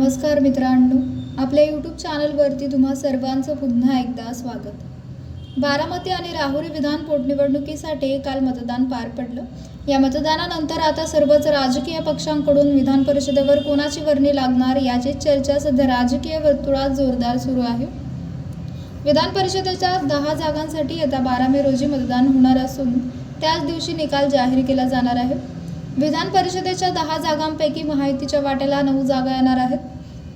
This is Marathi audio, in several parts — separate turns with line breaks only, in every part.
नमस्कार मित्रांनो, आपल्या यूट्यूब चॅनलवरती तुम्हा सर्वांचं पुन्हा एकदा स्वागत. बारामती आणि राहुरी विधान पोटनिवडणुकीसाठी काल मतदान पार पडलं. या मतदानानंतर आता सर्वच राजकीय पक्षांकडून विधान परिषदेवर कोणाची वर्णी लागणार याची चर्चा सध्या राजकीय वर्तुळात जोरदार सुरू आहे. विधान परिषदेच्या 10 जागांसाठी येत्या 12 मे रोजी मतदान होणार असून त्याच दिवशी निकाल जाहीर केला जाणार आहे. विधान परिषदेच्या 10 जागांपैकी महायुतीच्या वाट्याला 9 जागा येणार आहेत,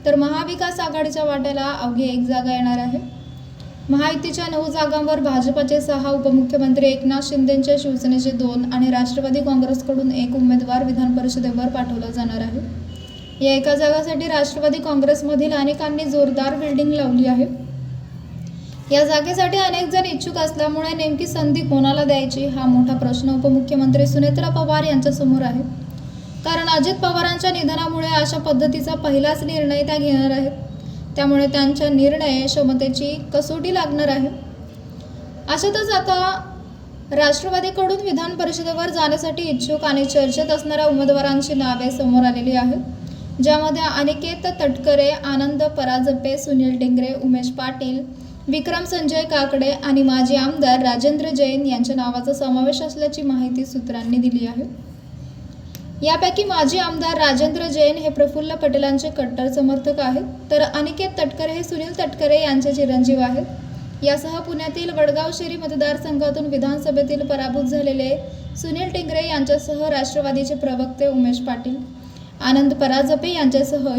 तर महाविकास आघाडीच्या वाट्याला अवघी 1 जागा येणार आहे. महायुतीच्या 9 जागांवर भाजपचे 6 उपमुख्यमंत्री एकनाथ शिंदेंचे शिवसेनेचे 2 आणि राष्ट्रवादी काँग्रेसकडून 1 उमेदवार विधान परिषदेवर पाठवला जाणार आहे. या एका जागासाठी राष्ट्रवादी काँग्रेसमधील अनेकांनी जोरदार बिल्डिंग लावली आहे. या जागेसाठी अनेक जण इच्छुक असल्यामुळे नेमकी संधी कोणाला द्यायची हा मोठा प्रश्न उपमुख्यमंत्री सुनेत्रा पवार यांच्या समोर आहे. कारण अजित पवारांच्या निधनामुळे अशा पद्धतीचा पहिलाच निर्णय त्या घेणार आहेत. त्यामुळे त्यांच्या निर्णय क्षमतेची कसोटी लागणार आहे. अशातच आता राष्ट्रवादीकडून विधान परिषदेवर जाण्यासाठी इच्छुक आणि चर्चेत असणाऱ्या उमेदवारांची नावे समोर आलेली आहेत, ज्यामध्ये अनिकेत तटकरे, आनंद परांजपे, सुनील टिंगरे, उमेश पाटील, विक्रम संजय काकडे आणि माजी आमदार राजेंद्र जैन यांच्या नावाचा समावेश असल्याची माहिती सूत्रांनी दिली आहे. यापैकी माजी आमदार राजेंद्र जैन हे प्रफुल्ल पटेलांचे कट्टर समर्थक आहेत, तर अनिकेत तटकरे हे सुनील तटकरे यांचे चिरंजीव आहेत. यासह पुण्यातील वडगाव शेरी मतदारसंघातून विधानसभेतील पराभूत झालेले सुनील टिंगरे यांच्यासह राष्ट्रवादीचे प्रवक्ते उमेश पाटील, आनंद परांजपे यांच्यासह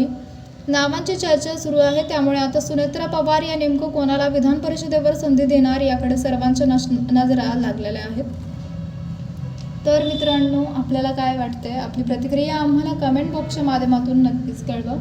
नावांची चर्चा सुरू आहे. त्यामुळे आता सुनेत्रा पवार या नेमकं कोणाला विधान परिषदेवर संधी देणार याकडे सर्वांच्या नजरा लागलेल्या आहेत. तर मित्रांनो, आपल्याला काय वाटतंय? आपली प्रतिक्रिया आम्हाला कमेंट बॉक्सच्या माध्यमातून नक्कीच कळवा.